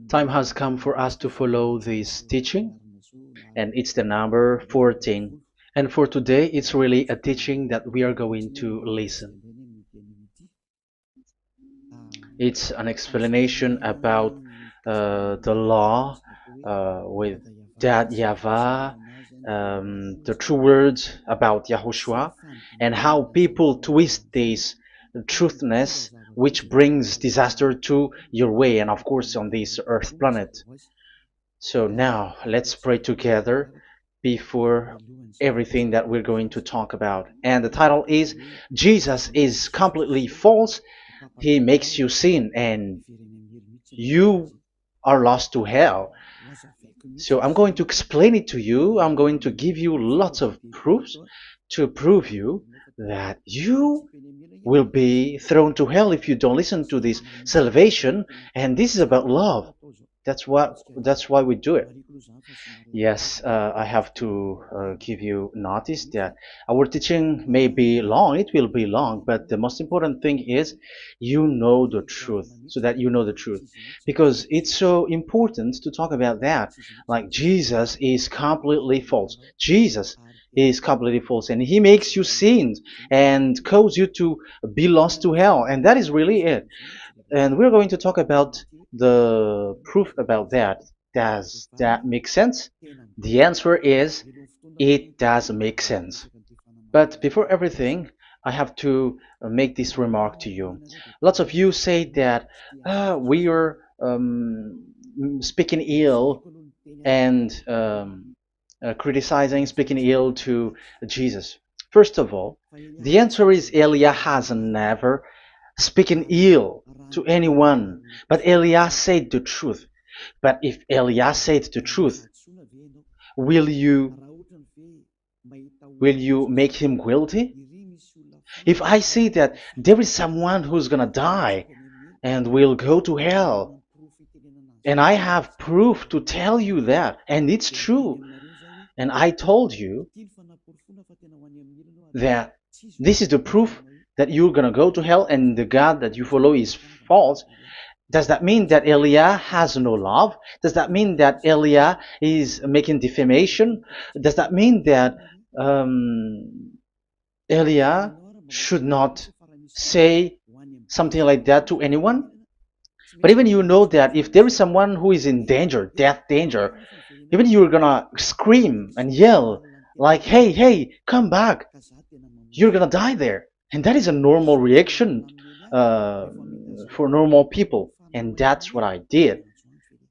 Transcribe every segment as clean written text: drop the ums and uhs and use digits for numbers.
Time has come for us to follow this teaching, and it's the number 14. And for today, it's really a teaching that we are going to listen. It's an explanation about the law with that YAHVAH, the true words about YAHOSHUAH, and how people twist this truthness which brings disaster to your way and of course on this earth planet. So now let's pray together before everything that we're going to talk about. And the title is Jesus is completely false. He makes you sin and you are lost to hell. So I'm going to explain it to you. I'm going to give you lots of proofs to prove you that you will be thrown to hell if you don't listen to this salvation. And this is about love. That's why we do it. Yes, I have to give you notice that our teaching may be long, it will be long, but the most important thing is you know the truth, so that you know the truth. Because it's so important to talk about that. Like Jesus is completely false. Jesus is completely false, and he makes you sin and cause you to be lost to hell, and that is really it. And we're going to talk about the proof about that. Does that make sense? The answer is it does make sense. But before everything, I have to make this remark to you. Lots of you say that we are speaking ill and criticizing, speaking ill to Jesus. First of all, the answer is Eliah has never speaking ill to anyone, but Elias said the truth. But if Elias said the truth, will you will you make him guilty? If I say that there is someone who's gonna die and will go to hell, and I have proof to tell you that, and it's true, and I told you that this is the proof that you're gonna go to hell and the God that you follow is false, does that mean that Eliah has no love? Does that mean that Eliah is making defamation? Does that mean that um, Eliah should not say something like that to anyone? But even you know that if there is someone who is in danger, death danger, even you're gonna scream and yell like, hey, hey, come back. You're gonna die there. And that is a normal reaction for normal people. And that's what I did.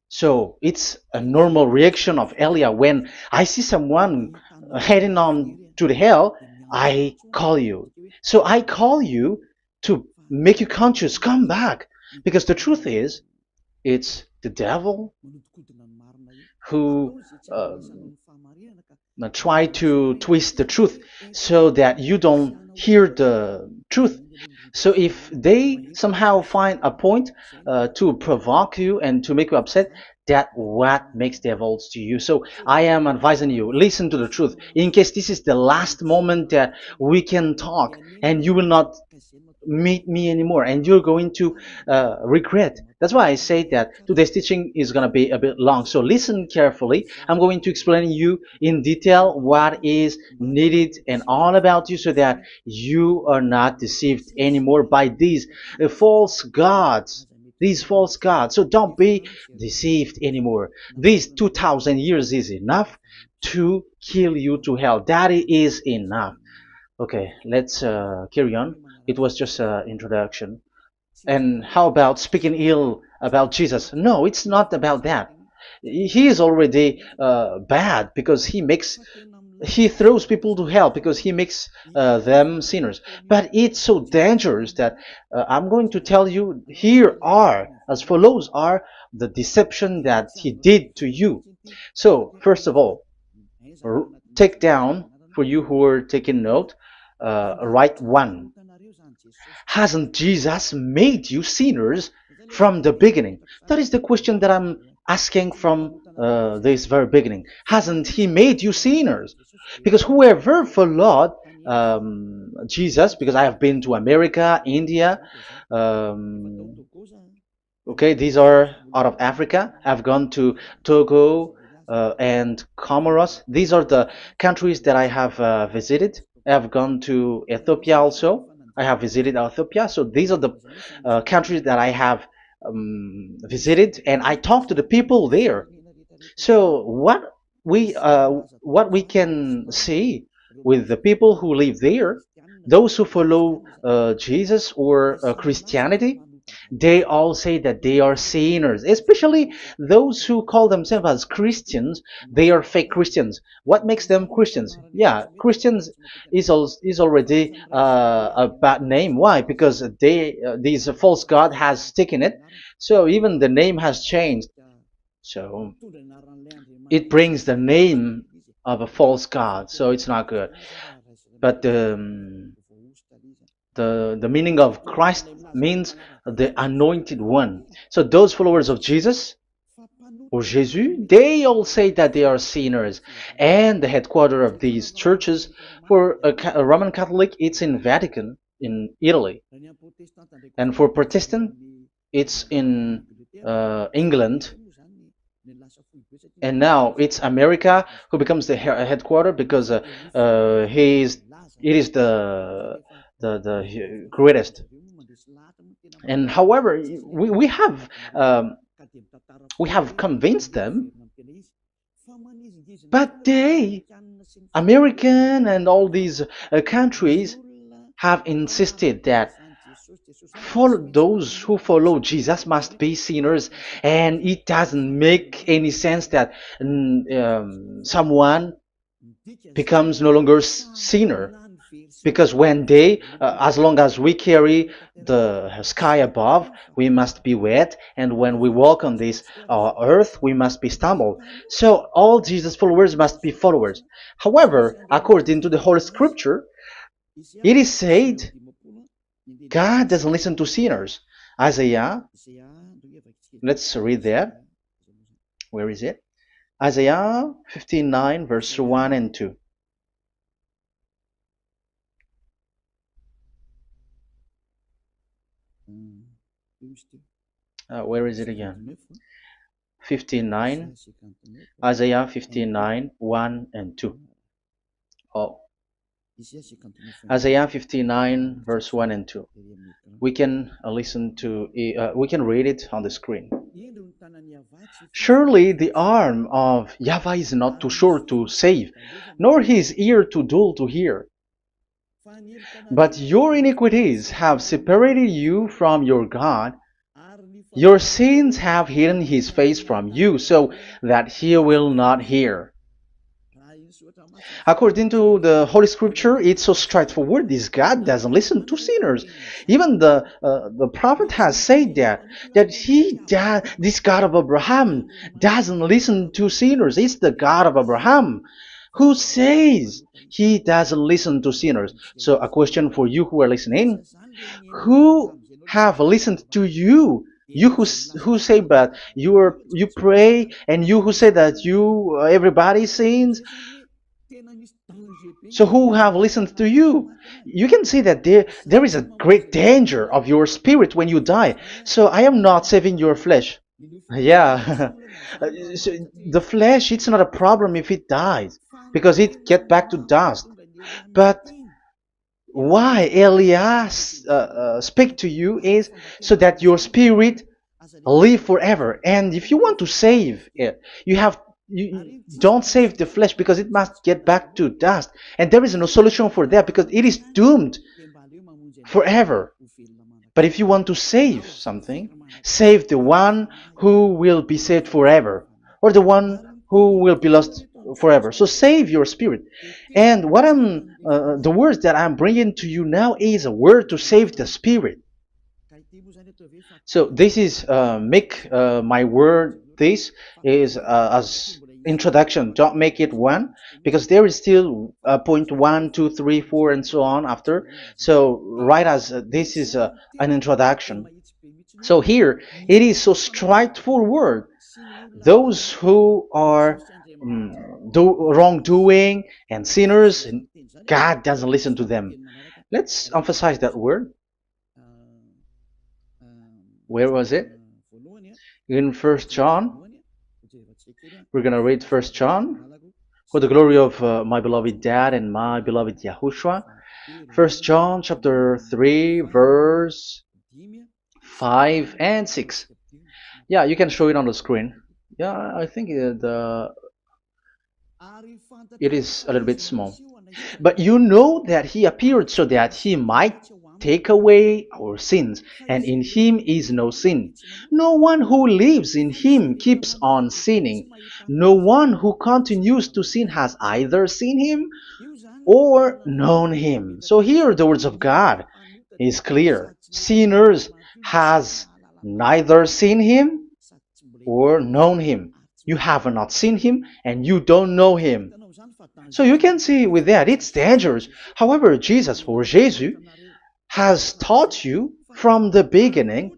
So it's a normal reaction of Elia. When I see someone heading on to the hell, I call you. So I call you to make you conscious, come back. Because the truth is, it's the devil who try to twist the truth so that you don't hear the truth. So if they somehow find a point to provoke you and to make you upset, that what makes devils to you. So I am advising you, listen to the truth. In case this is the last moment that we can talk and you will not meet me anymore and you're going to regret. That's why I say that today's teaching is going to be a bit long, so listen carefully. I'm going to explain you in detail what is needed and all about you so that you are not deceived anymore by false gods these false gods. So don't be deceived anymore. These 2000 years is enough to kill you to hell. That is enough. Okay, let's carry on. It was just an introduction. And how about speaking ill about Jesus? No, it's not about that. He is already bad because he throws people to hell because he makes them sinners. But it's so dangerous that I'm going to tell you here are as follows are the deception that he did to you. So first of all, take down for you who are taking note. Write one. Hasn't Jesus made you sinners from the beginning? That is the question that I'm asking from this very beginning. Hasn't he made you sinners? Because whoever followed Jesus, because I have been to America, India, um, Okay, these are out of Africa. I've gone to Togo and Comoros. These are the countries that I have visited. I've gone to Ethiopia also. I have visited Ethiopia. So these are the countries that I have visited, and I talked to the people there. So what we can see with the people who live there, those who follow Jesus or Christianity, they all say that they are sinners, especially those who call themselves as Christians. They are fake Christians. What makes them Christians? Yeah, Christians is already a bad name. Why? Because these false god has taken it. So even the name has changed. So it brings the name of a false god. So it's not good. But the meaning of Christ means the anointed one. So those followers of Jesus or Jesus, they all say that they are sinners. And the headquarters of these churches, for a Roman Catholic, it's in Vatican in Italy, and for Protestant, it's in England. And now it's America who becomes the headquarter because he is it is the greatest. And however, we have convinced them, but they, American and all these countries, have insisted that for those who follow Jesus must be sinners, and it doesn't make any sense that someone becomes no longer sinner, because when they as long as we carry the sky above, we must be wet, and when we walk on this earth, we must be stumbled. So all Jesus followers must be followers. However, according to the Holy Scripture, it is said God doesn't listen to sinners. Isaiah, let's read that. Where is it? Isaiah 59, verse 1 and 2. Where is it again? 59, Isaiah 59, 1 and 2. Oh, Isaiah 59, verse 1 and 2. We can we can read it on the screen. Surely the arm of Yahweh is not too short to save, nor his ear too dull to hear. But your iniquities have separated you from your God. Your sins have hidden his face from you, so that he will not hear. According to the Holy Scripture, it's so straightforward. This God doesn't listen to sinners. Even the prophet has said that this God of Abraham doesn't listen to sinners. It's the God of Abraham who says he doesn't listen to sinners. So a question for you who are listening: who have listened to you? You who say but you pray, and you who say that you everybody sins. So who have listened to you? You can see that there is a great danger of your spirit when you die. So I am not saving your flesh. Yeah. So the flesh, it's not a problem if it dies, because it get back to dust. But why Elias speak to you is so that your spirit live forever. And if you want to save it, you don't save the flesh, because it must get back to dust, and there is no solution for that because it is doomed forever. But if you want to save something, save the one who will be saved forever, or the one who will be lost forever. So save your spirit. And the words that I'm bringing to you now is a word to save the spirit. So this is make my word. This is as introduction. Don't make it one, because there is still point one, two, three, four, and so on after. So write as this is an introduction. So here it is so straightforward. Those who are wrongdoing and sinners, God doesn't listen to them. Let's emphasize that word. Where was it? In First John, we're gonna read First John for the glory of my beloved Dad and my beloved Yahushua. First John chapter 3 verse 5 and 6. Yeah, you can show it on the screen. Yeah, I think it is a little bit small. But you know that he appeared so that he might take away our sins, and in him is no sin. No one who lives in him keeps on sinning. No one who continues to sin has either seen him or known him. So here the words of God is clear. Sinners has neither seen him or known him. You have not seen him and you don't know him. So you can see with that it's dangerous. However, Jesus or Jesus has taught you from the beginning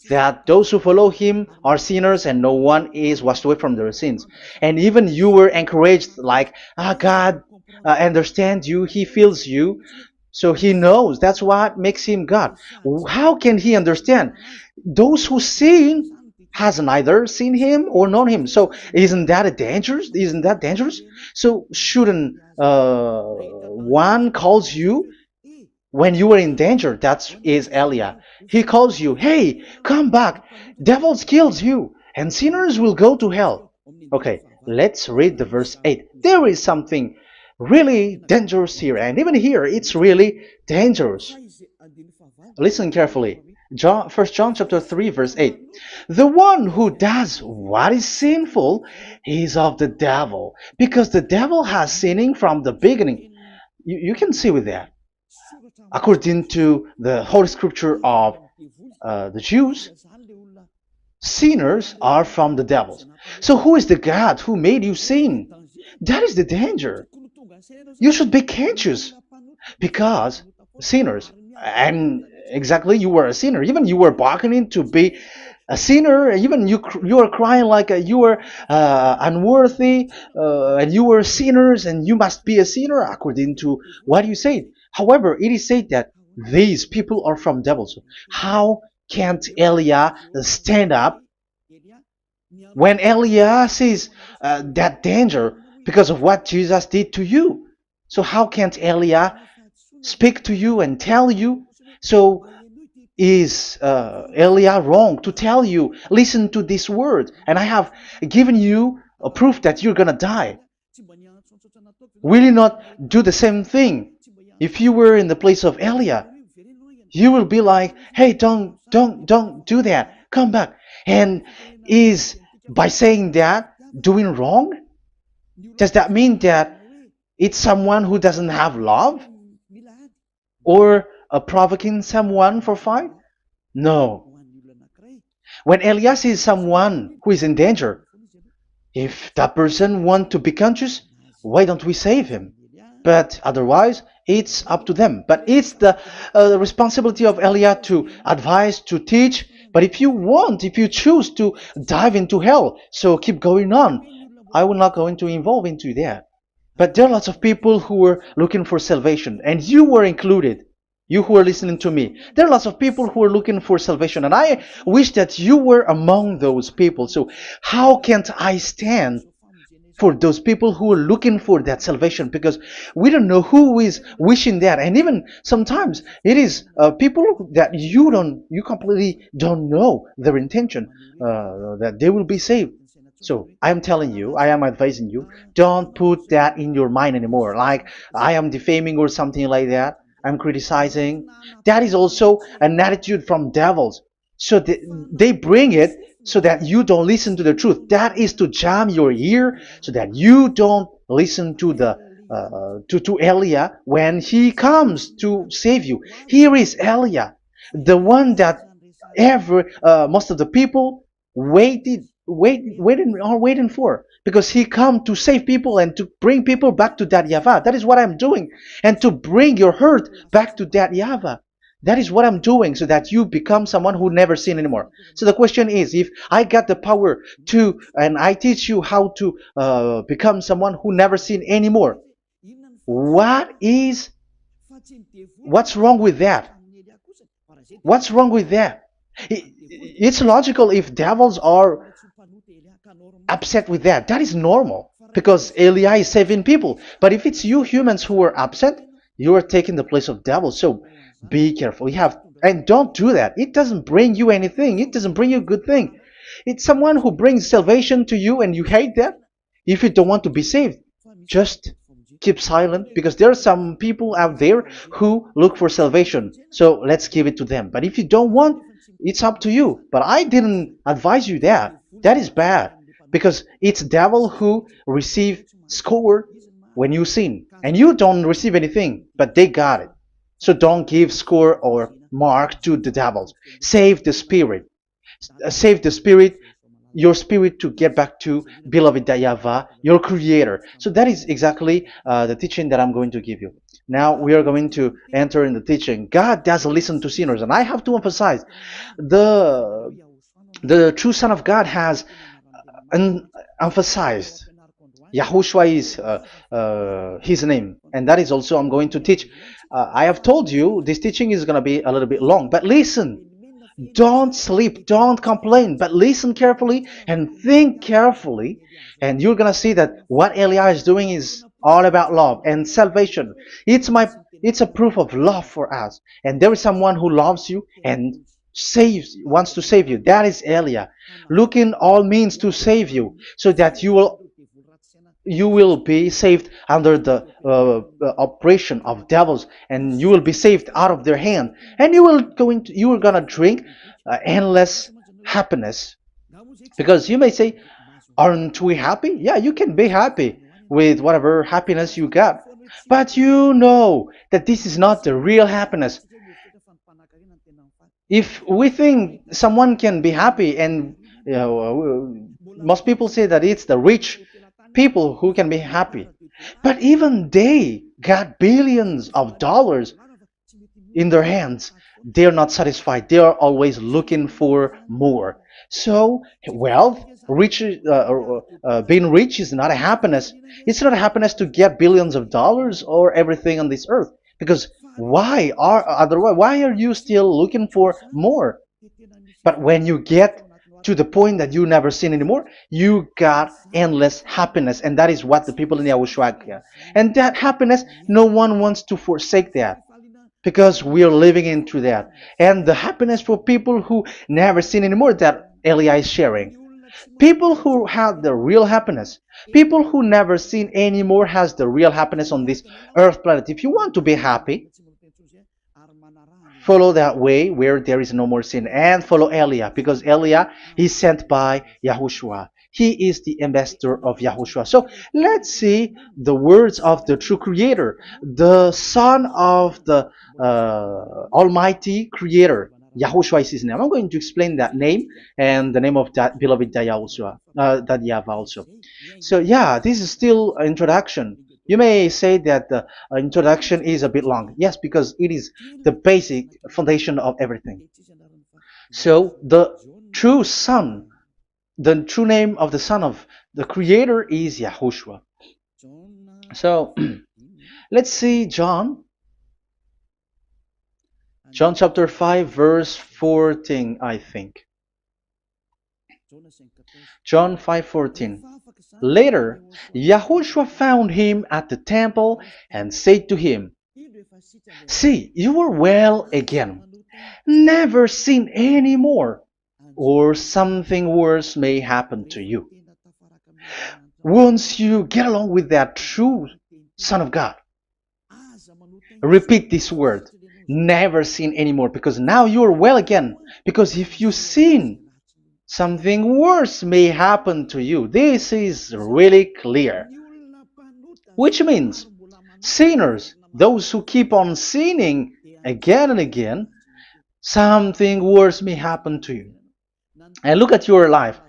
that those who follow him are sinners and no one is washed away from their sins. And even you were encouraged like, God understands you, he feels you, so he knows. That's what makes him God. How can he understand? Those who sin has neither seen him or known him. So isn't that a dangerous? Isn't that dangerous? So shouldn't one calls you when you are in danger? That is Elia. He calls you, hey, come back. Devils kills you, and sinners will go to hell. Okay, let's read the verse 8. There is something really dangerous here, and even here it's really dangerous. Listen carefully. First John chapter 3 verse 8. The one who does what is sinful is of the devil, because the devil has sinning from the beginning. You can see with that. According to the Holy Scripture of the Jews, sinners are from the devils. So who is the God who made you sin? That is the danger. You should be conscious because sinners, and exactly you were a sinner. Even you were bargaining to be a sinner. Even you are crying like you were unworthy, and you were sinners, and you must be a sinner according to what you said. However, it is said that these people are from devils. How can't Elia stand up when Elia sees that danger because of what Jesus did to you? So how can't Elia speak to you and tell you? So is Elia wrong to tell you, listen to this word, and I have given you a proof that you're gonna die? Will you not do the same thing? If you were in the place of Elia, you will be like, hey, don't do that. Come back. And is by saying that doing wrong? Does that mean that it's someone who doesn't have love? Or provoking someone for fight? No. When Elias sees someone who is in danger, if that person wants to be conscious, why don't we save him? But otherwise, it's up to them. But it's the responsibility of Elia to advise, to teach. But if you choose to dive into hell, so keep going on. I will not go into involve into that. But there are lots of people who were looking for salvation, and you were included. You who are listening to me, there are lots of people who are looking for salvation, and I wish that you were among those people. So how can't I stand for those people who are looking for that salvation? Because we don't know who is wishing that, and even sometimes it is people that you completely don't know their intention that they will be saved. So I am telling you, I am advising you, don't put that in your mind anymore. Like I am defaming or something like that. I'm criticizing. That is also an attitude from devils. So they bring it so that you don't listen to the truth. That is to jam your ear so that you don't listen to the to Elia when he comes to save you. Here is Elia, the one that most of the people waiting for, because he come to save people and to bring people back to that YAHVAH. That is what I'm doing, and to bring your hurt back to that YAHVAH. That is what I'm doing, so that you become someone who never sin anymore. So the question is, if I got the power to, and I teach you how to become someone who never sin anymore, what's wrong with that? What's wrong with that? it's logical if devils are upset with that. That is normal because Eli is saving people. But if it's you humans who are upset, you are taking the place of devils. So be careful. You have and don't do that. It doesn't bring you anything. It doesn't bring you a good thing. It's someone who brings salvation to you and you hate that. If you don't want to be saved, just keep silent because there are some people out there who look for salvation. So let's give it to them. But if you don't want, it's up to you. But I didn't advise you that. That is bad because it's devil who receive score when you sin and you don't receive anything, but they got it. So don't give score or mark to the devils. Save the spirit. Save the spirit, your spirit to get back to beloved Yahweh, your creator. So that is exactly the teaching that I'm going to give you. Now we are going to enter in the teaching. God doesn't listen to sinners, and I have to emphasize the the true Son of God has emphasized. Yahushua is his name, and that is also I'm going to teach. I have told you this teaching is going to be a little bit long, but listen. Don't sleep, don't complain, but listen carefully and think carefully, and you're gonna see that what Elia is doing is all about love and salvation. It's a proof of love for us, and there is someone who loves you and wants to save you. That is Elia, looking all means to save you, so that you will be saved under the oppression of devils, and you will be saved out of their hand, and you are gonna drink endless happiness. Because you may say, aren't we happy? Yeah, you can be happy with whatever happiness you got, but you know that this is not the real happiness. If we think someone can be happy, and most people say that it's the rich people who can be happy, but even they got billions of dollars in their hands, they're not satisfied. They are always looking for more. So wealth, being rich is not a happiness. It's not a happiness to get billions of dollars or everything on this earth. Because why are you still looking for more? But when you get to the point that you never sin anymore, you got endless happiness, and that is what the people in Yahushua get. And that happiness, no one wants to forsake that because we are living into that. And the happiness for people who never sin anymore that Elia is sharing. People who have the real happiness, people who never sin anymore has the real happiness on this earth planet. If you want to be happy, follow that way where there is no more sin and follow Elia because Elia is sent by Yahushua. He is the ambassador of Yahushua. So let's see the words of the true creator, the son of the almighty creator. Yahushua is his name. I'm going to explain that name and the name of that beloved Yahushua, that Yahweh also. So yeah, this is still an introduction. You may say that the introduction is a bit long. Yes, because it is the basic foundation of everything. So the true son, the true name of the son of the creator is Yahushua. So let's see John chapter 5 verse 14, I think. John 5:14. Later, Yahushua found him at the temple and said to him, "See, you are well again. Never sin any more, or something worse may happen to you." Once you get along with that true Son of God, repeat this word. Never sin anymore, because now you are well again. Because if you sin, something worse may happen to you. This is really clear. Which means sinners, those who keep on sinning again and again, something worse may happen to you. And look at your life.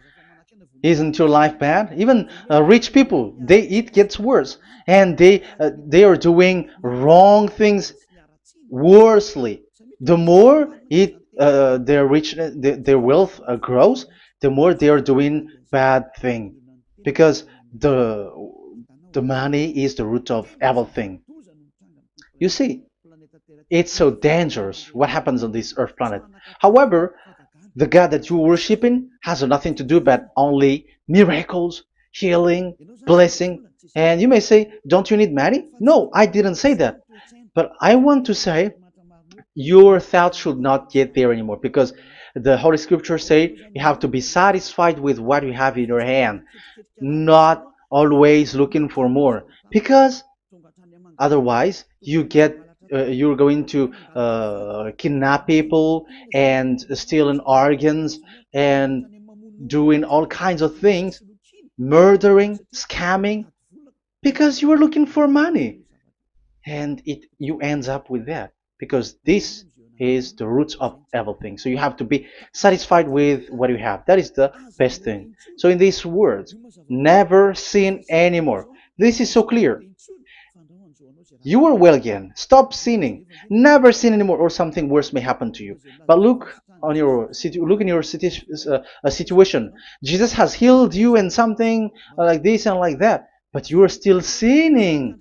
Isn't your life bad? Even rich people, it gets worse, and they are doing wrong things worsely. The more their wealth grows, the more they are doing bad thing, because the money is the root of everything. You see, it's so dangerous what happens on this earth planet. However, the God that you're worshiping has nothing to do but only miracles, healing, blessing. And you may say, don't you need money? No, I didn't say that. But I want to say your thoughts should not get there anymore, because the Holy Scriptures say you have to be satisfied with what you have in your hand, not always looking for more, because otherwise you're going to kidnap people and stealing organs and doing all kinds of things, murdering, scamming, because you are looking for money, and it you ends up with that, because this is the roots of everything. So you have to be satisfied with what you have. That is the best thing. So in these words, never sin anymore, this is so clear. You are well again. Stop sinning. Never sin anymore, or something worse may happen to you. But look in your situation. Jesus has healed you and something like this and like that, but you are still sinning.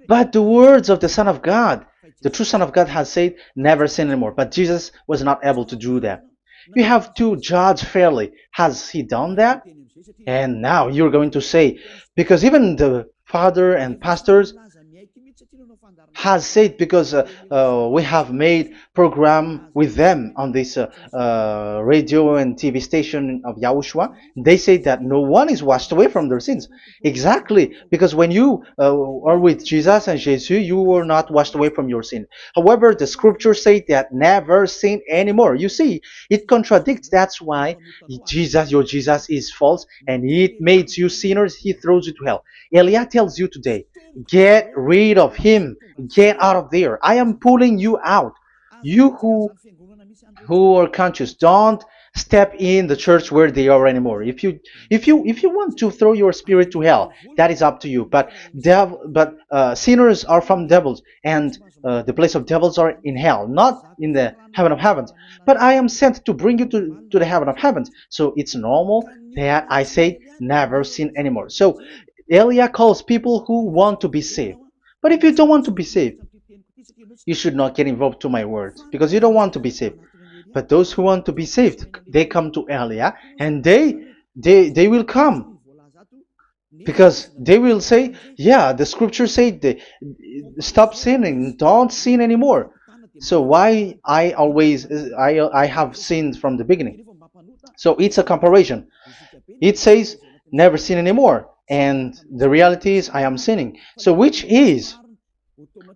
But the words of the Son of God, the true Son of God, has said, never sin anymore. But Jesus was not able to do that. You have to judge fairly. Has he done that? And now you're going to say, because even the father and pastors has said, because we have made program with them on this radio and TV station of Yahushua. They say that no one is washed away from their sins. Exactly, because when you are with Jesus and Jesus, you were not washed away from your sin. However, the scriptures say that never sin anymore. You see, it contradicts. That's why your Jesus is false, and it makes you sinners. He throws you to hell. Elia tells you today, get rid of him. Get out of there. I am pulling you out. You who are conscious, don't step in the church where they are anymore. If you want to throw your spirit to hell, that is up to you. But sinners are from devils, and the place of devils are in hell, not in the heaven of heavens. But I am sent to bring you to the heaven of heavens. So it's normal that I say never sin anymore. So Elia calls people who want to be saved. But if you don't want to be saved, you should not get involved to my words, because you don't want to be saved. But those who want to be saved, they come to Elia, and they will come, because they will say, yeah, the scriptures say they stop sinning, don't sin anymore. So why I have sinned from the beginning? So it's a comparison. It says never sin anymore, and the reality is I am sinning. So which is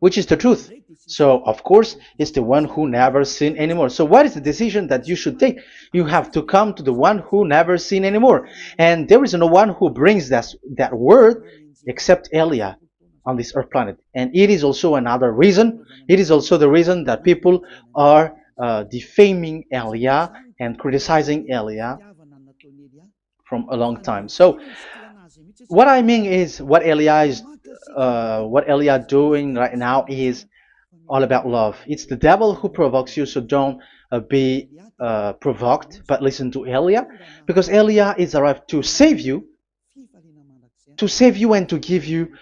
the truth? So of course it's the one who never sin anymore. So what is the decision that you should take? You have to come to the one who never sin anymore, and there is no one who brings that word except Elia on this earth planet. And it is also another reason. It is also the reason that people are defaming Elia and criticizing Elia from a long time. So what I mean is what Elia doing right now is all about love. It's the devil who provokes you, so don't be provoked, but listen to Elia, because Elia is arrived to save you and to give you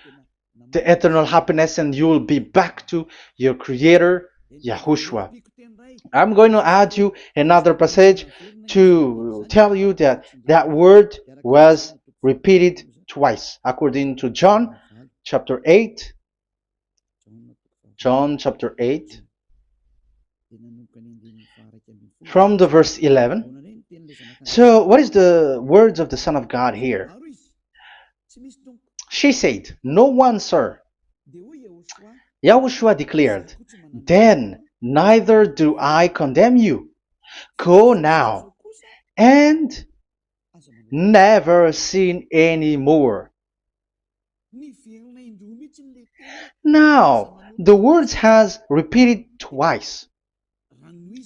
the eternal happiness, and you will be back to your Creator, Yahushua. I'm going to add you another passage to tell you that that word was repeated twice, according to John chapter 8. John chapter 8, from the verse 11. So, what is the words of the Son of God here? She said, no one, sir. Yahushua declared, then neither do I condemn you. Go now and never sin any more. Now, the words has repeated twice.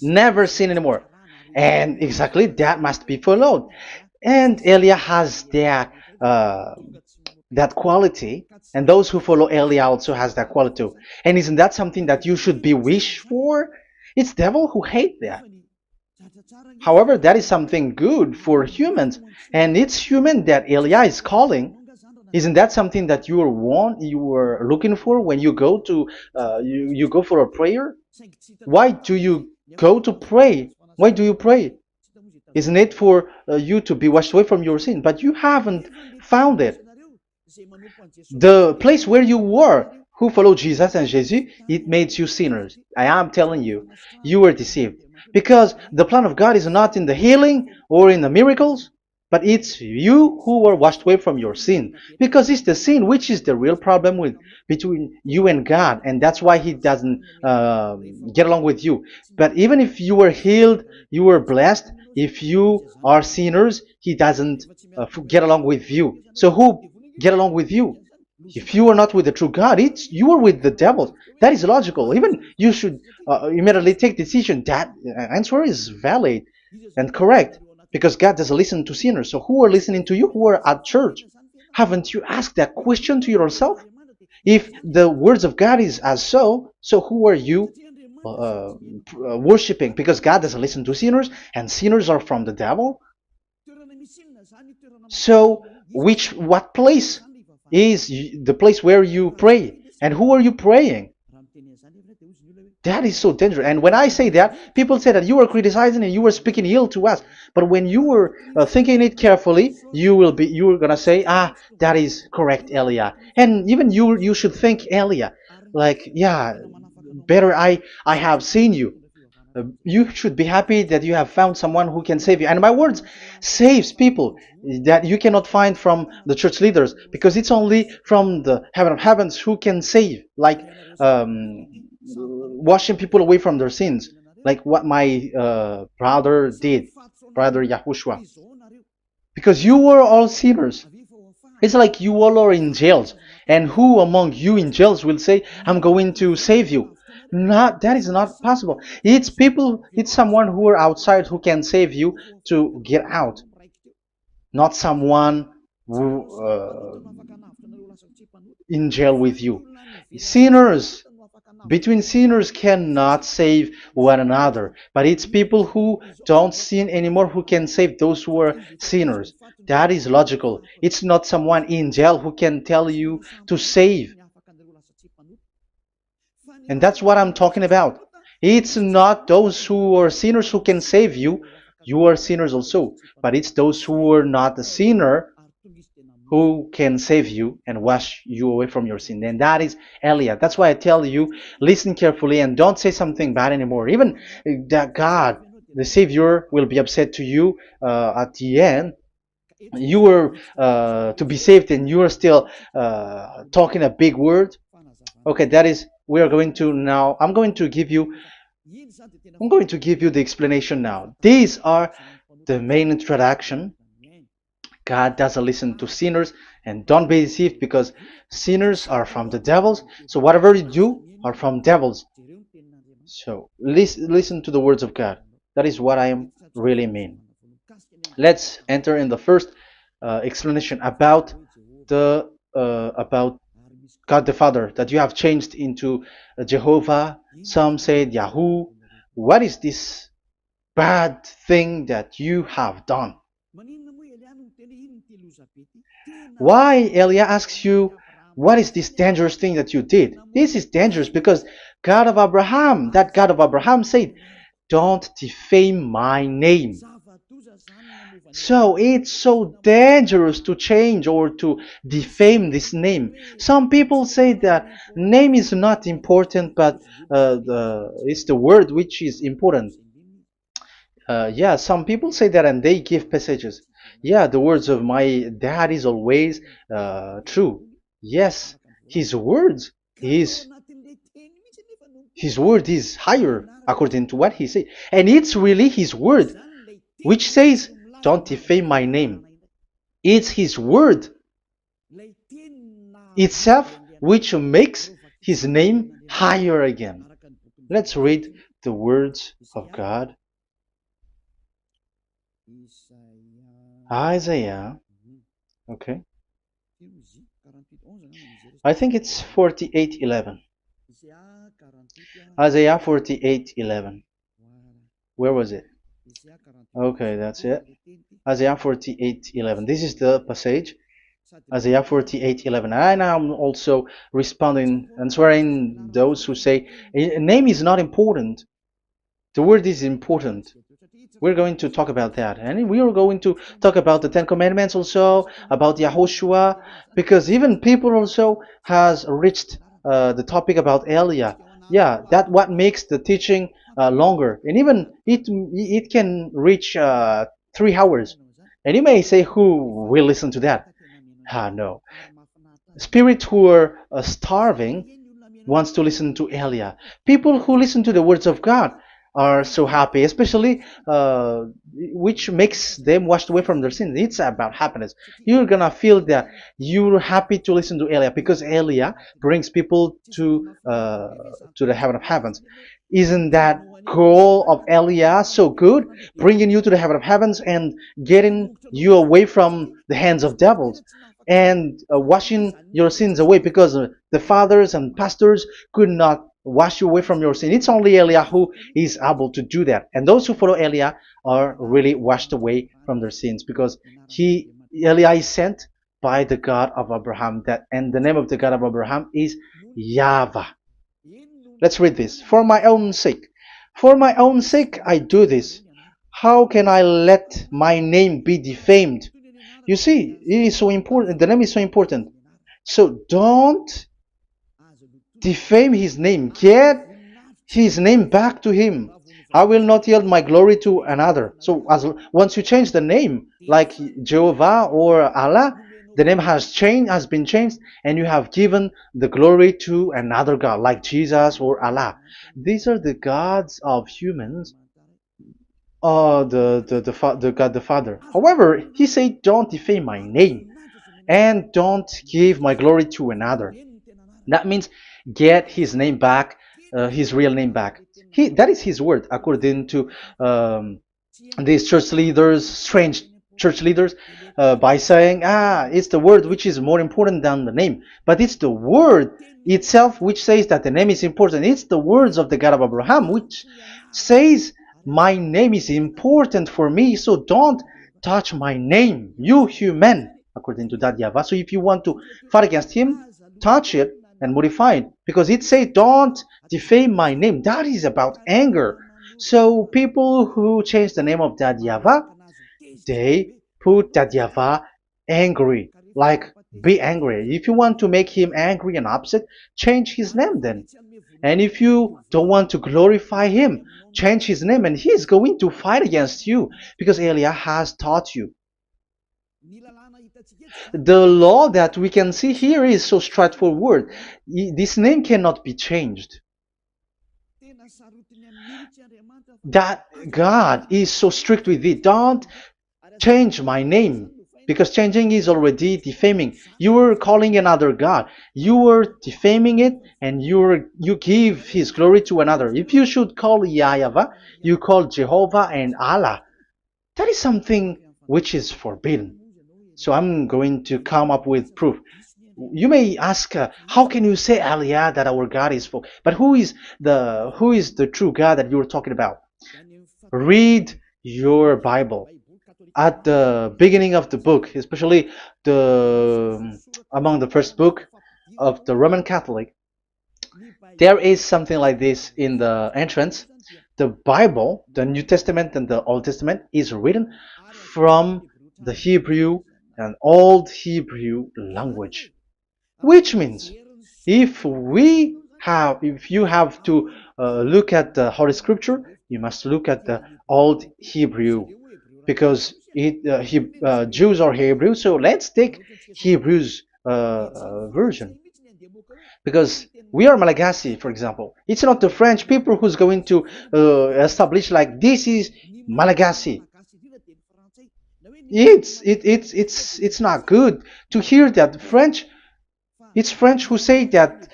Never sin anymore. And exactly that must be followed. And Elia has that quality, and those who follow Elia also has that quality too. And isn't that something that you should be wish for? It's devil who hate that. However, that is something good for humans, and it's human that Elia is calling. Isn't that something that you were looking for when you go to you go for a prayer? Why do you go to pray? Why do you pray? Isn't it for you to be washed away from your sin? But you haven't found it. The place where you were, who followed Jesus and Jesus, it made you sinners. I am telling you, you were deceived. Because the plan of God is not in the healing or in the miracles, but it's you who were washed away from your sin. Because it's the sin which is the real problem with between you and God, and that's why He doesn't get along with you. But even if you were healed, you were blessed. If you are sinners, He doesn't get along with you. So who get along with you? If you are not with the true God, it's you are with the devil. That is logical. Even you should immediately take decision. That answer is valid and correct because God doesn't listen to sinners. So who are listening to you? Who are at church? Haven't you asked that question to yourself? If the words of God is as so who are you worshiping? Because God doesn't listen to sinners, and sinners are from the devil. So, what place is the place where you pray? And who are you praying? That is so dangerous. And when I say that, people say that you are criticizing and you are speaking ill to us. But when you are thinking it carefully, you are gonna say, ah, that is correct, Elia. And even you should think, Elia, like, yeah, better I have seen you. You should be happy that you have found someone who can save you. And my words saves people that you cannot find from the church leaders because it's only from the heaven of heavens who can save, like washing people away from their sins, like what my brother did, brother Yahushua. Because you were all sinners. It's like you all are in jails. And who among you in jails will say, I'm going to save you? Not that is not possible. It's people, it's someone who are outside who can save you to get out. Not someone who in jail with you. Sinners between sinners cannot save one another, but it's people who don't sin anymore who can save those who are sinners. That is logical. It's not someone in jail who can tell you to save. And that's what I'm talking about. It's not those who are sinners who can save you. You are sinners also. But it's those who are not a sinner who can save you and wash you away from your sin. And that is Elia. That's why I tell you, listen carefully and don't say something bad anymore. Even that God, the Savior, will be upset to you at the end. You were to be saved and you are still talking a big word. Okay, that is, we are going to now, I'm going to give you the explanation now. These are the main introduction. God doesn't listen to sinners, and don't be deceived because sinners are from the devils. So whatever you do are from devils. So listen to the words of God. That is what I am really mean. Let's enter in the first explanation about about God the Father that you have changed into Jehovah. Some said Yahoo. What is this bad thing that you have done? Why Elia asks you, what is this dangerous thing that you did? This is dangerous because God of Abraham, that God of Abraham said, don't defame my name. So it's so dangerous to change or to defame this name. Some people say that name is not important, but it's the word which is important. Yeah, some people say that and they give passages. Yeah, the words of my dad is always true. Yes, his words his word is higher according to what he said. And it's really his word which says, don't defame my name. It's his word itself which makes his name higher again. Let's read the words of God. Isaiah. Okay. I think it's 48:11. Isaiah 48:11. Where was it? Okay, that's it. Isaiah 48:11. This is the passage. Isaiah 48:11. And I'm also responding, answering those who say name is not important. The word is important. We're going to talk about that, and we are going to talk about the Ten Commandments also, about Yahushua, because even people also has reached the topic about Elia. Yeah, that what makes the teaching longer, and even it can reach 3 hours. And you may say, who will listen to that? Ah, no. Spirits who are starving wants to listen to Elia. People who listen to the words of God are so happy, especially which makes them washed away from their sins. It's about happiness. You're gonna feel that you're happy to listen to Elia because Elia brings people to the heaven of heavens. Isn't that goal of Elia so good, bringing you to the heaven of heavens and getting you away from the hands of devils? And washing your sins away because the fathers and pastors could not wash you away from your sin. It's only Eliah who is able to do that. And those who follow Eliah are really washed away from their sins because Eliah is sent by the God of Abraham. That and the name of the God of Abraham is YAHVAH. Let's read this. For my own sake. For my own sake I do this. How can I let my name be defamed? You see, it is so important. The name is so important. So don't defame his name. Get his name back to him. I will not yield my glory to another. So as once you change the name, like Jehovah or Allah, the name has been changed, and you have given the glory to another God, like Jesus or Allah. These are the gods of humans, the God the Father. However, he said, "Don't defame my name, and don't give my glory to another." That means get his name back, his real name back. That is his word, according to these church leaders, strange church leaders, by saying, it's the word which is more important than the name. But it's the word itself which says that the name is important. It's the words of the God of Abraham which says, my name is important for me, so don't touch my name, you human, according to that YAHVAH. So if you want to fight against him, touch it and modify it, because it says, don't defame my name. That is about anger. So people who change the name of that YAHVAH, they put that YAHVAH angry, like be angry. If you want to make him angry and upset, change his name then. And if you don't want to glorify him, change his name, and he is going to fight against you because Elia has taught you. The law that we can see here is so straightforward. This name cannot be changed. That God is so strict with it. Don't change my name, because changing is already defaming. You are calling another God. You are defaming it, and you give his glory to another. If you should call YAHVAH, you call Jehovah and Allah. That is something which is forbidden. So I'm going to come up with proof. You may ask, how can you say Aliyah that our God is full? But who is the true God that you're talking about? Read your Bible. At the beginning of the book, especially among the first book of the Roman Catholic, there is something like this in the entrance. The Bible, the New Testament and the Old Testament, is written from the Hebrew and Old Hebrew language, which means if you have to look at the Holy Scripture, you must look at the Old Hebrew, because Jews are Hebrew. So let's take Hebrew's version, because we are Malagasy, for example. It's not the French people who's going to establish like this is Malagasy. It's not good to hear that French. It's French who say that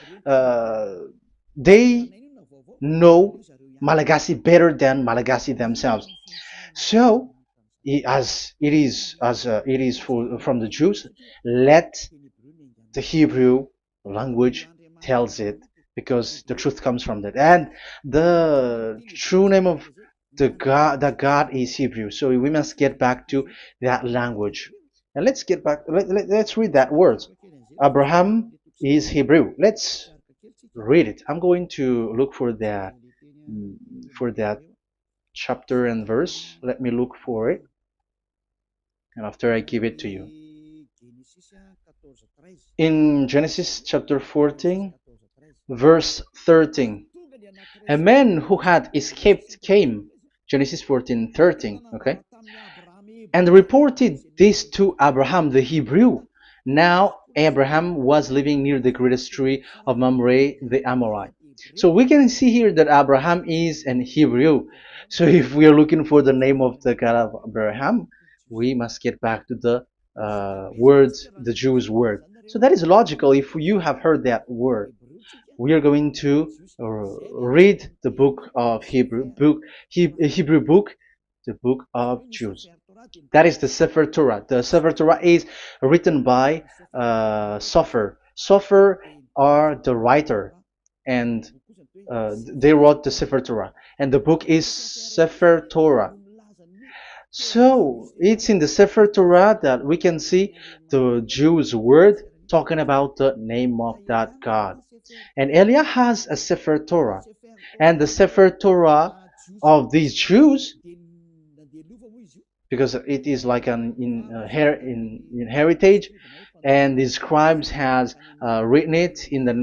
they know Malagasy better than Malagasy themselves. So, as it is from the Jews, let the Hebrew language tells it, because the truth comes from that, and the true name of the God is Hebrew. So we must get back to that language, and let's get back. Let's read that words. Abraham is Hebrew. Let's read it. I'm going to look for that chapter and verse. Let me look for it, and after I give it to you. In Genesis chapter 14, verse 13, a man who had escaped came, Genesis 14:13, okay, and reported this to Abraham the Hebrew. Now Abraham was living near the greatest tree of Mamre the Amorite. So we can see here that Abraham is an Hebrew. So if we are looking for the name of the God of Abraham, we must get back to the word, the Jews' word. So that is logical. If you have heard that word, we are going to read the book of Hebrew book, the book of Jews. That is the Sefer Torah. The Sefer Torah is written by Sofer. Sofer are the writer, and they wrote the Sefer Torah, and the book is Sefer Torah. So it's in the Sefer Torah that we can see the Jews' word talking about the name of that God. And Elia has a Sefer Torah, and the Sefer Torah of these Jews, because it is like an in heritage, and the scribes has written it in the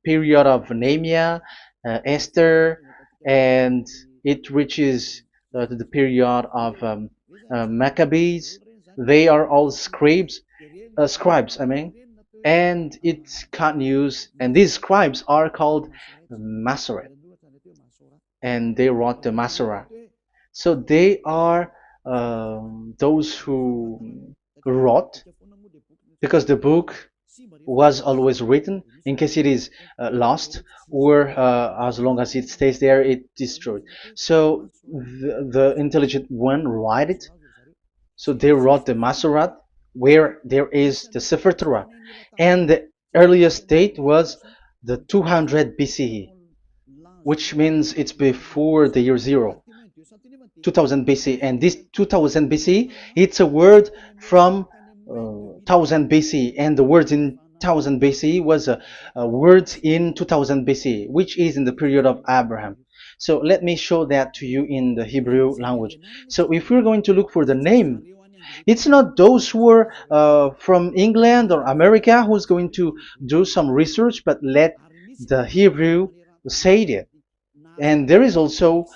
period of Nehemiah, Esther, and it reaches to the period of Maccabees. They are all scribes, I mean, and it continues, and these scribes are called Masoret, and they wrote the Masorah. So they are those who wrote, because the book was always written in case it is lost, or as long as it stays there, it destroyed. So the intelligent one write it. So they wrote the Masorat, where there is the Sefer Torah, and the earliest date was the 200 BCE, which means it's before the year zero. 2000 BC, and this 2000 BC, it's a word from 1000 BC, and the words in 1000 BC was a word in 2000 BC, which is in the period of Abraham. So let me show that to you in the Hebrew language. So if we're going to look for the name, it's not those who are from England or America who's going to do some research, but let the Hebrew say it. And there is also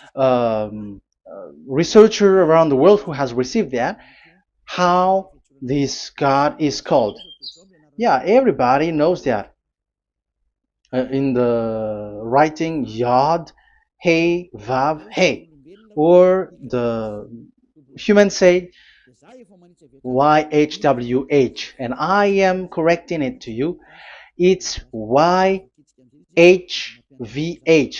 researcher around the world who has received that, how this God is called. Yeah, everybody knows that. In the writing Yod, Hey, Vav, Hey, or the human say YHWH, and I am correcting it to you. It's YHVH,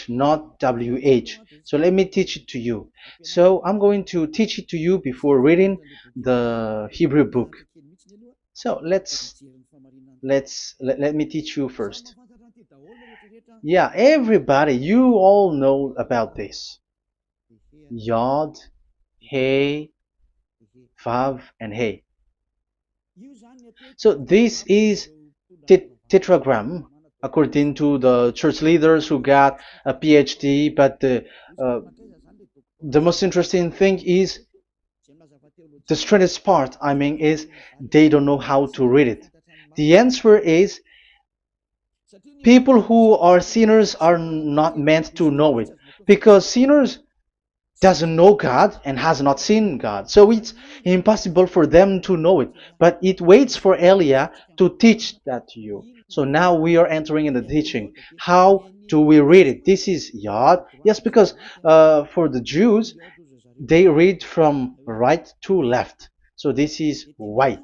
not WH. So let me teach it to you. So I'm going to teach it to you before reading the Hebrew book. So let me teach you first. Yeah, everybody, you all know about this. Yod, Hey, Vav, and Hey. So this is tetragram, according to the church leaders who got a PhD. But the most interesting thing is, the strangest part, I mean, is they don't know how to read it. The answer is, people who are sinners are not meant to know it, because sinners doesn't know God and has not seen God. So it's impossible for them to know it. But it waits for Elia to teach that to you. So now we are entering in the teaching. How do we read it? This is Yod. Yes, because for the Jews, they read from right to left. So this is Y.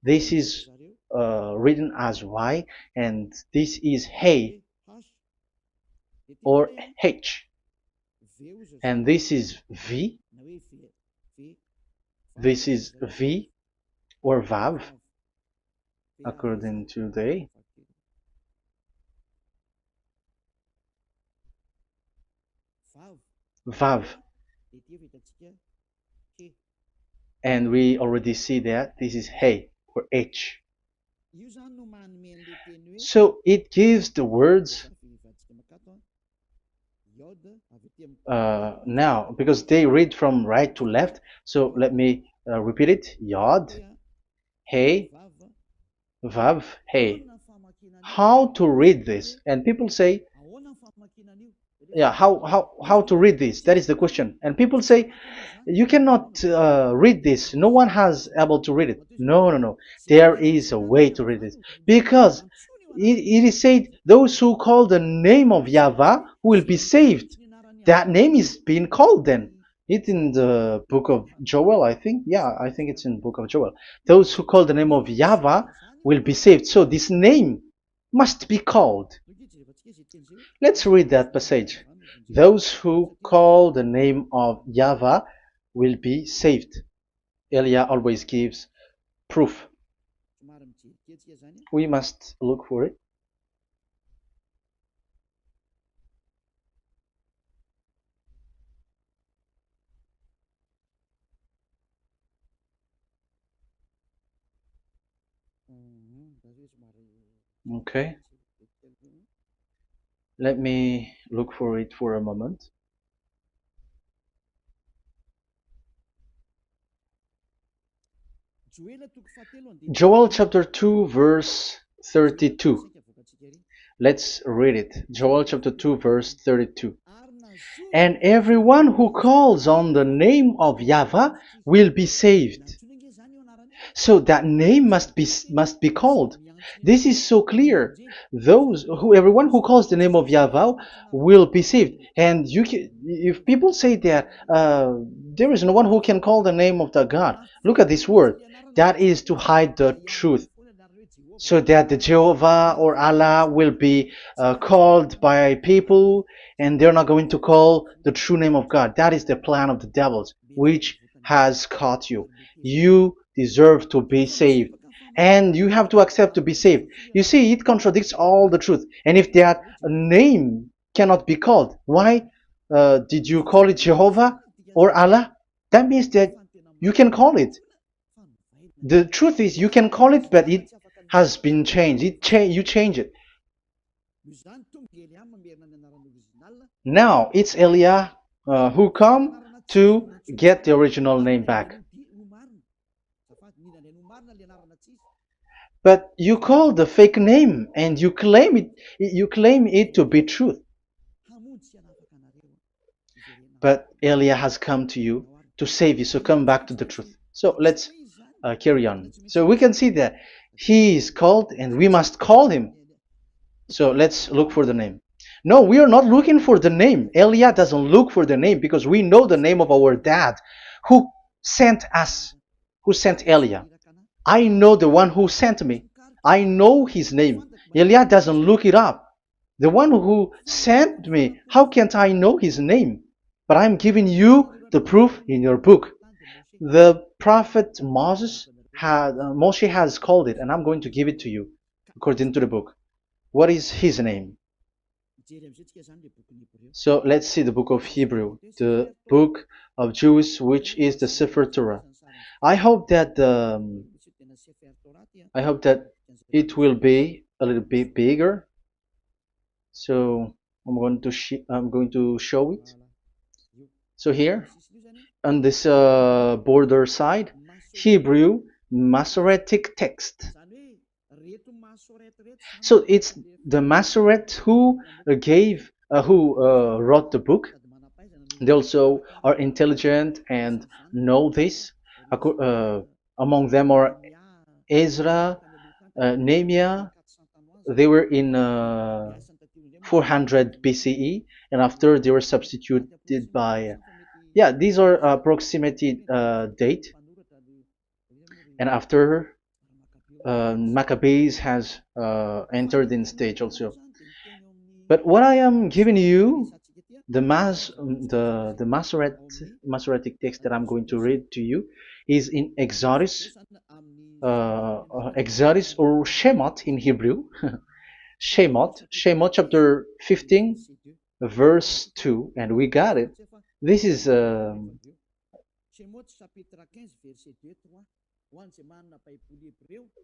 This is written as Y, and this is Hey or H. And this is V. This is V or Vav, according to the Vav. And we already see that this is Hey or H. So it gives the words now, because they read from right to left, so let me repeat it. Yod, Hey, Vav, Hey. How to read this? And people say, yeah, how to read this? That is the question. And people say, you cannot read this. No one has able to read it. No, no, no. There is a way to read this, because it is said, those who call the name of Yahweh will be saved. That name is being called then. It's in the book of Joel, I think. Yeah, I think it's in the book of Joel. Those who call the name of Yahweh will be saved. So this name must be called. Let's read that passage. Those who call the name of Yahweh will be saved. Elia always gives proof. We must look for it. Okay. Let me look for it for a moment. Joel chapter 2 verse 32. Let's read it. Joel chapter 2 verse 32. And everyone who calls on the name of Yahweh will be saved. So that name must be called. This is so clear. Everyone who calls the name of Yahweh will be saved. And if people say that there is no one who can call the name of the God, look at this word. That is to hide the truth, so that the Jehovah or Allah will be called by people, and they're not going to call the true name of God. That is the plan of the devils, which has caught you. You deserve to be saved, and you have to accept to be saved. You see, it contradicts all the truth. And if that name cannot be called, why did you call it Jehovah or Allah? That means that you can call it. The truth is, you can call it, but it has been changed. You change it. Now it's Elia who come to get the original name back. But you call the fake name and you claim it to be truth. But Elia has come to you to save you, so come back to the truth. So let's carry on. So we can see that he is called and we must call him. So let's look for the name. No, we are not looking for the name. Elia doesn't look for the name, because we know the name of our dad who sent us, who sent Elia. I know the one who sent me. I know his name. Elia doesn't look it up. The one who sent me, how can't I know his name? But I'm giving you the proof in your book. The prophet Moshe has called it, and I'm going to give it to you according to the book. What is his name? So let's see the book of Hebrew, the book of Jews, which is the Sefer Torah. I hope that it will be a little bit bigger. So I'm going to show it. So here on this border side, Hebrew Masoretic text. So it's the Masoret who wrote the book. They also are intelligent and know this. Among them are Ezra, Nehemiah. They were in 400 BCE, and after they were substituted by, these are approximately date. And after Maccabees has entered in stage also. But what I am giving you, the Masoretic text that I'm going to read to you, is in Exodus or Shemot in Hebrew. Shemot chapter 15 verse 2, and we got it. This is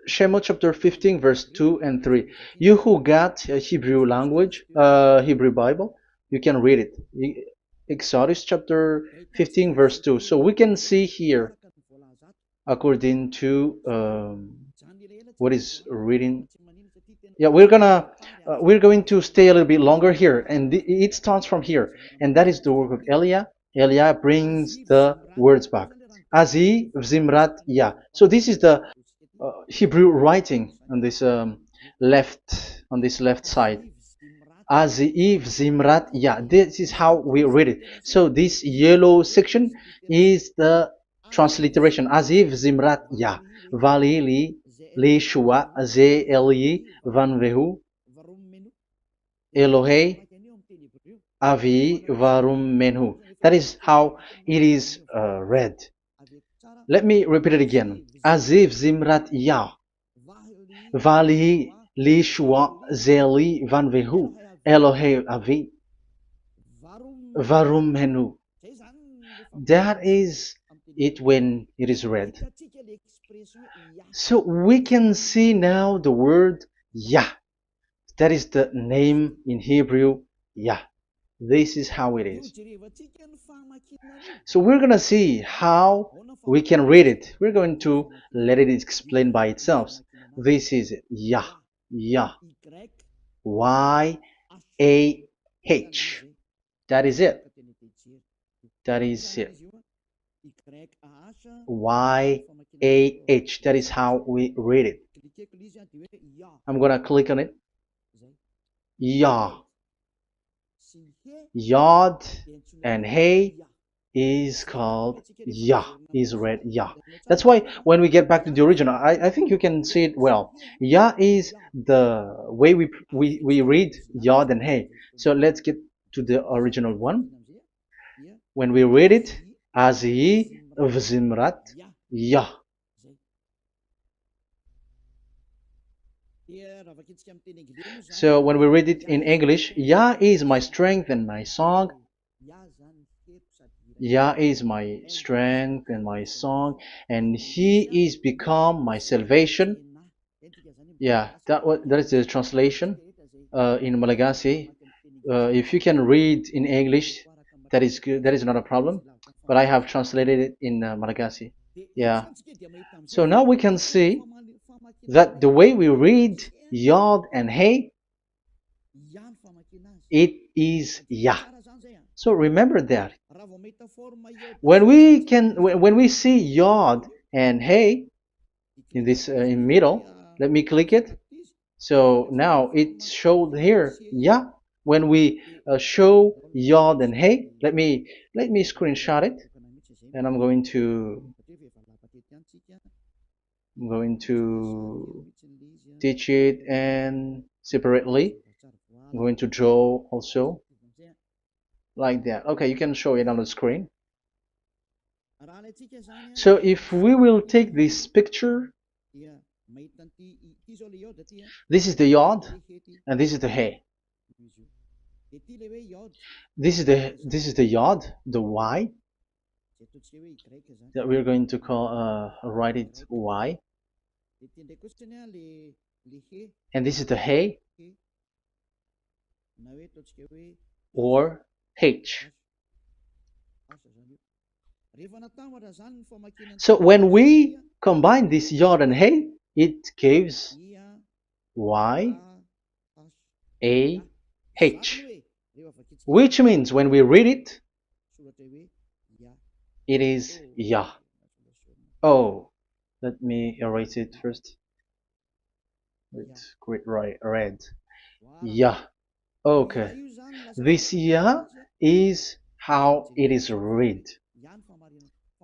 Shemot chapter 15 verse 2 and 3. You who got a Hebrew language, Hebrew Bible, you can read it. Exodus chapter 15 verse 2. So we can see here, according to what is reading. Yeah, we're going to stay a little bit longer here, and it starts from here, and that is the work of Eliah. Eliah brings the words back. Azi Zimrat Ya. So this is the Hebrew writing on this left side. Aziv Zimrat Ya. This is how we read it. So this yellow section is the transliteration. Aziv Zimrat Ya. Valili Leshua Ze Eli Van Vehu Elohei Avi Varum Menhu. That is how it is read. Let me repeat it again. Aziv Zimrat Ya. Vali Lishwa Zeli Van Vehu Elohei Avi Varum Menhu. That is it when it is read. So we can see now the word Yah. That is the name in Hebrew, Yah. This is how it is. So we're going to see how we can read it. We're going to let it explain by itself. This is it. Yah. Yah. Y-A-H. That is it. That is it. Y-A-H. That is how we read it. I'm going to click on it. Yah. Yod and Hey is called Yah, is read Yah. That's why when we get back to the original, I think you can see it well. Yah is the way we read Yod and Hey. So let's get to the original one. When we read it, Azi Vzimrat Yah. So when we read it in English, Yah is my strength and my song. Yah is my strength and my song, and He is become my salvation. Yeah, that is the translation in Malagasy. If you can read in English, that is good. That is not a problem. But I have translated it in Malagasy. Yeah. So now we can see that the way we read Yod and Hey, it is Yah. So remember that. When we see Yod and Hey in this in middle, let me click it. So now it showed here, yeah. When we show Yod and Hey, let me screenshot it, and I'm going to teach it and separately. I'm going to draw also like that. Okay, you can show it on the screen. So if we will take this picture, this is the Yod and this is the Hey. This is the Yod, the Y, that we're going to call write it Y. And this is the Hey or H. So when we combine this Yod and Hey, it gives Y A H, which means when we read it, it is Yah. Oh, let me erase it first with great red. Yah. Okay, this Yah is how it is read.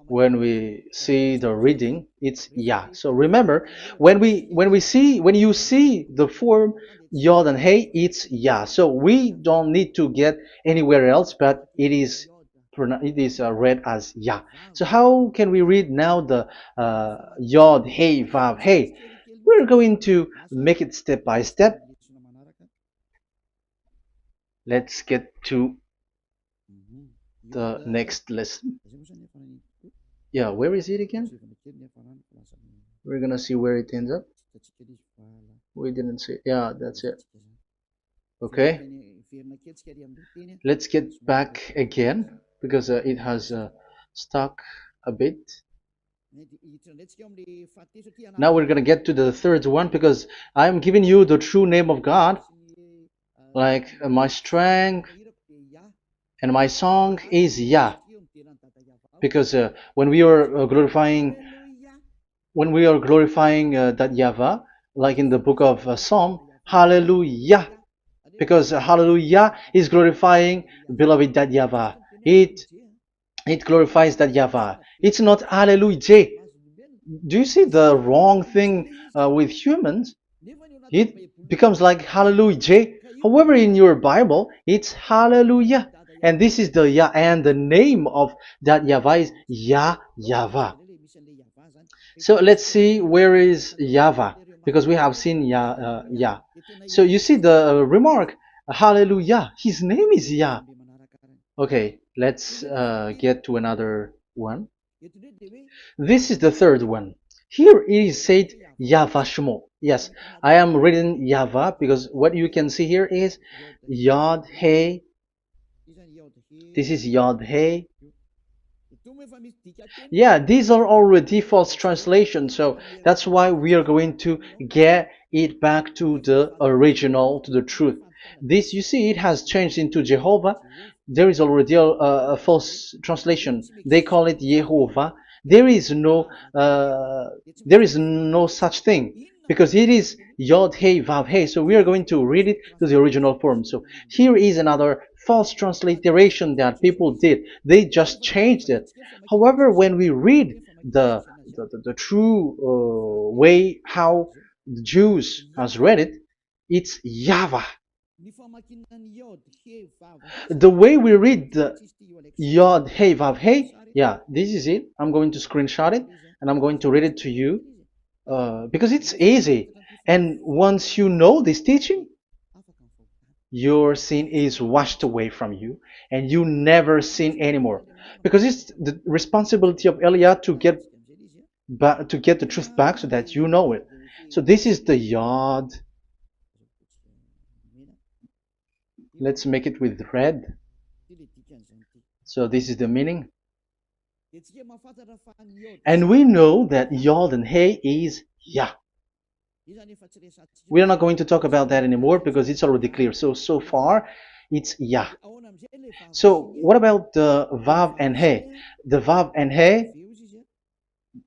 When we see the reading, it's Yah. So remember, when you see the form Yod and Hey, it's Yah. So we don't need to get anywhere else, but it is read as Yah. So how can we read now the Yod, Hey, Vav, Hey? We're going to make it step by step. Let's get to the next lesson. Yeah, where is it again? We're gonna see where it ends up. We didn't see. Yeah, that's it. Okay. Let's get back again because it has stuck a bit. Now we're gonna get to the third one because I'm giving you the true name of God, like my strength and my song is Yah, because when we are glorifying that YAHVAH, like in the book of Psalm, Hallelujah, because Hallelujah is glorifying beloved that YAHVAH. It glorifies that YAHVAH. It's not Hallelujah. Do you see the wrong thing with humans? It becomes like Hallelujah. However, in your Bible, it's Hallelujah. And this is the Yah, and the name of that YAHVAH is YAHVAH. So let's see where is YAHVAH, because we have seen Yah. So you see the remark, Hallelujah. His name is Yah. Okay, let's get to another one. This is the third one. Here it is said YAHVAH. Yes, I am reading YAHVAH because what you can see here is Yod Hey. This is Yod Hey. Yeah, these are already false translations, so that's why we are going to get it back to the original, to the truth. This, you see, it has changed into Jehovah. There is already a false translation. They call it Yehovah. There is no such thing because it is Yod Hey Vav Hey. So we are going to read it to the original form. So here is another false transliteration that people did. They just changed it. However, when we read the true way how the Jews has read it, it's YAHVAH. The way we read the Yod Hey Vav Hey, yeah, this is it. I'm going to screenshot it and I'm going to read it to you because it's easy. And once you know this teaching, your sin is washed away from you and you never sin anymore, because it's the responsibility of Eliah to get the truth back so that you know it. So this is the Yod. Let's make it with red. So this is the meaning, and we know that Yod and Hey is Yah. We are not going to talk about that anymore because it's already clear. So far, it's Yah. So what about the Vav and Hey? The Vav and Hey,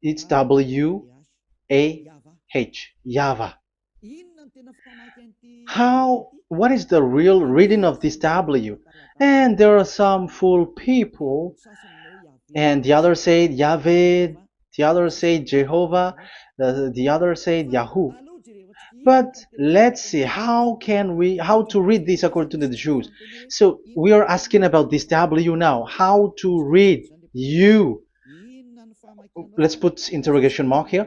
it's W-A-H, YAHVAH. What is the real reading of this W? And there are some fool people, and the others say Yahweh, the others say Jehovah, the others say Yahoo. But let's see how to read this according to the Jews. So we are asking about this W now. How to read you? Let's put interrogation mark here.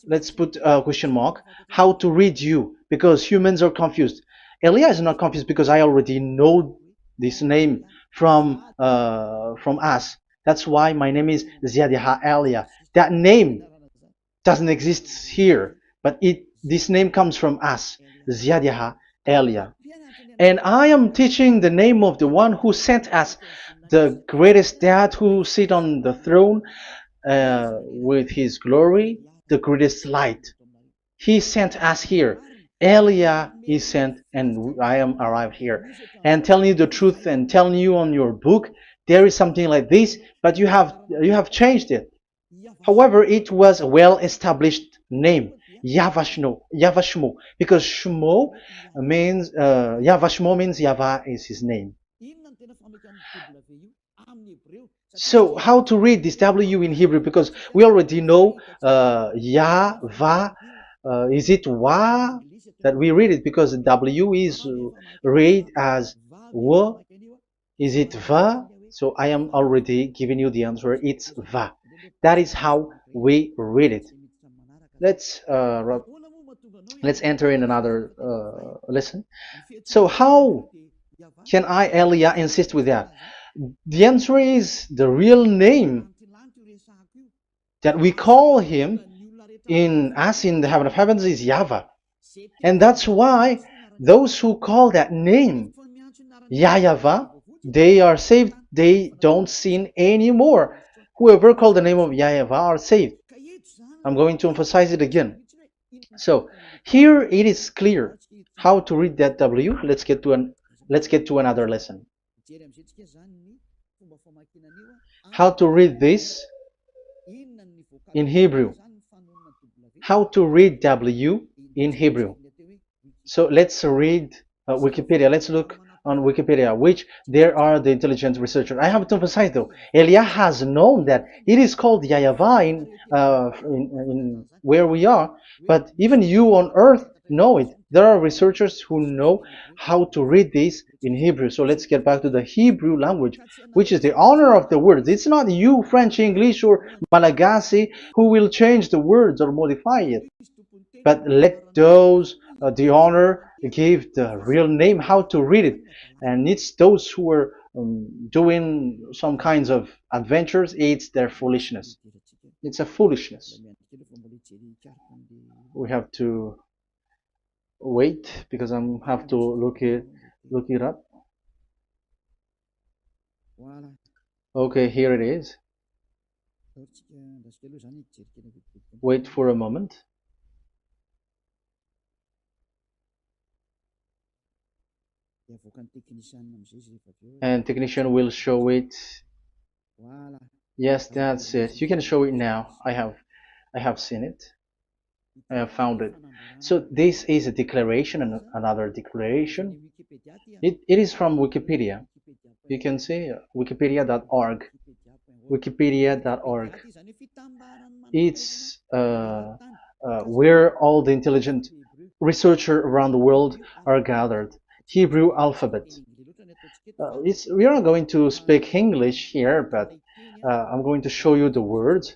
Let's put a question mark. How to read you? Because humans are confused. Eliah is not confused because I already know this name from us. That's why my name is Ziadiha Eliah. That name doesn't exist here, but this name comes from us, Ziadiha Eliah. And I am teaching the name of the one who sent us, the greatest dad who sit on the throne with his glory, the greatest light. He sent us here. Eliah is sent, and I am arrived here. And telling you the truth and telling you on your book, there is something like this, but you have changed it. However, it was a well-established name, YAHVAH, because Shmo means YAHVAH means YAHVAH is his name. So how to read this W in Hebrew? Because we already know YAHVAH. Is it Wa that we read it? Because the W is read as W. Is it Va? So I am already giving you the answer. It's Va. That is how we read it. Let's enter in another lesson. So how can I, Eliah, insist with that? The answer is the real name that we call him in the heaven of heavens is YAHVAH. And that's why those who call that name YAHVAH, they are saved. They don't sin anymore. Whoever called the name of YAHVAH are saved. I'm going to emphasize it again. So here it is clear how to read that W. Let's get to another lesson. How to read this in Hebrew. How to read W in Hebrew. So let's read Wikipedia. Let's look on Wikipedia, which there are the intelligent researchers. I have to emphasize though, Elia has known that it is called YAHVAH in where we are, but even you on earth know it. There are researchers who know how to read this in Hebrew. So let's get back to the Hebrew language, which is the honor of the words. It's not you, French, English, or Malagasy, who will change the words or modify it. But let those the honor give the real name how to read it, and it's those who are doing some kinds of adventures. It's their foolishness. It's a foolishness. We have to wait because I have to look it up. Okay, here it is. Wait for a moment. And technician will show it. Yes, that's it. You can show it now. I have seen it. I have found it. So this is a declaration and another declaration. It is from Wikipedia. You can see wikipedia.org. Wikipedia.org. It's where all the intelligent researchers around the world are gathered. Hebrew alphabet. We are not going to speak English here, but I'm going to show you the words.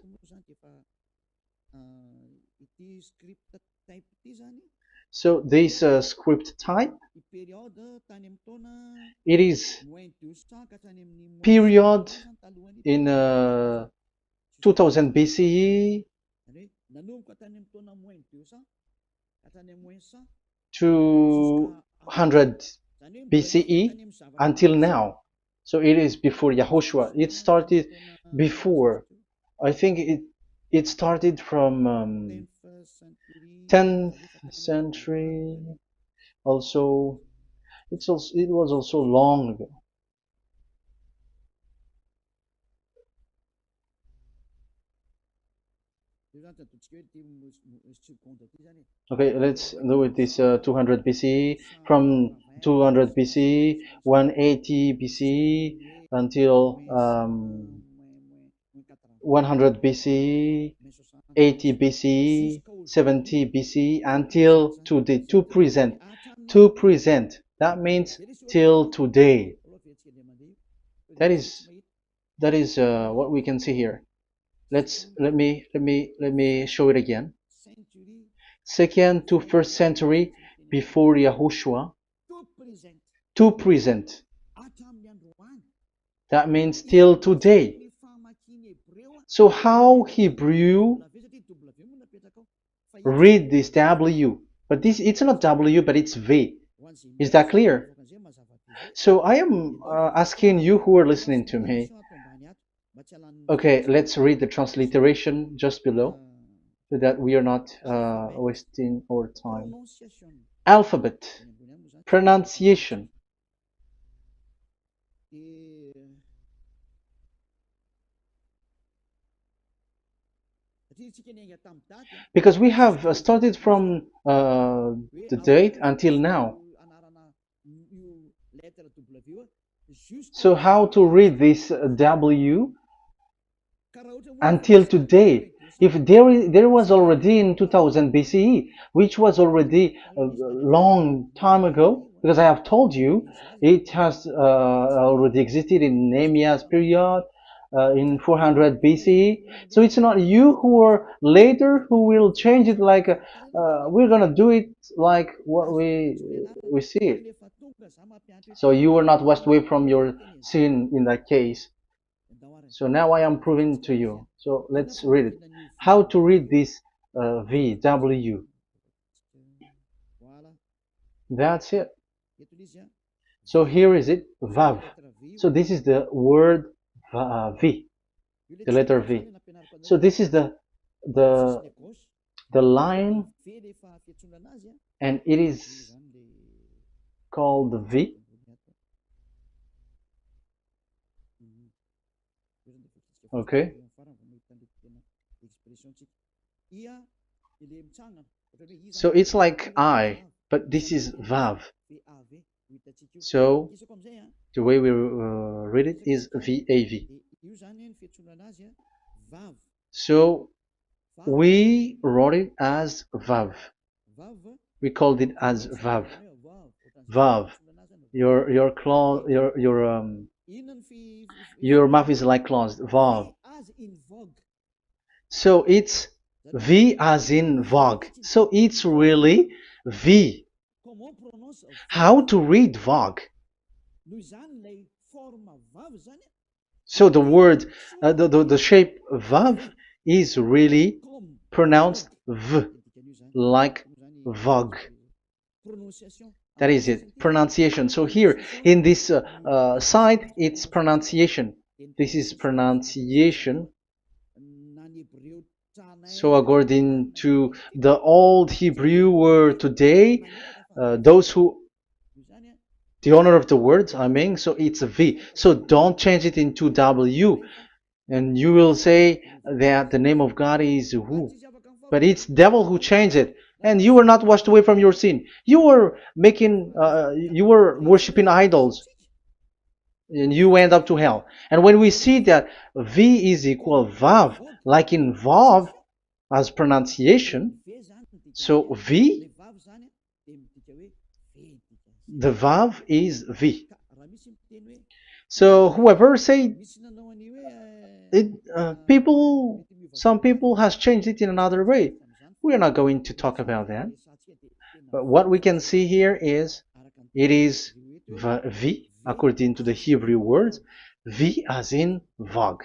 So this script type, it is period in 2000 BCE to 100 BCE until now. So it is before Yahushua. It started before. I think it started from 10th century. Also, it was also long ago. Okay, let's do it this 200 BCE, from 200 BCE, 180 BCE until 100 BCE, 80 BCE, 70 BCE until today, to present. To present. That means till today. That is what we can see here. Let me show it again. Second to first century before Yahushua. To present. That means till today. So how Hebrew read this W? But it's not W, but it's V. Is that clear? So I am asking you who are listening to me. Okay, let's read the transliteration just below, so that we are not wasting our time. Alphabet, pronunciation. Because we have started from the date until now. So how to read this W until today? If there was already in 2000 BCE, which was already a long time ago, because I have told you it has already existed in Nehemiah's period, in 400 BCE. So it's not you who are later who will change it, like we're gonna do it like what we see it. So you were not washed away from your sin in that case. So now I am proving to you. So let's read it. How to read this V, W. That's it. So here is it, vav. So this is the word V, the letter V. So this is the the line, and it is called V. Okay. So it's like I, but this is vav. So the way we read it is VAV. So we wrote it as vav. We called it as vav. Vav. Your claw, your mouth is like closed. Vav. So it's V as in vogue. So it's really V. How to read vogue? So the word, the shape vav is really pronounced V, like vogue. That is it, pronunciation. So here in this side, it's pronunciation. This is pronunciation. So according to the old Hebrew word today, those who, the owner of the word, I mean, so it's a V. So don't change it into W, and you will say that the name of God is who. But it's devil who changed it, and you were not washed away from your sin. You were you were worshiping idols, and you end up to hell. And when we see that V is equal Vav, like in Vav as pronunciation, so V, the Vav is V. So whoever say it, some people has changed it in another way. We are not going to talk about that. But what we can see here is it is V according to the Hebrew word, V as in Vog.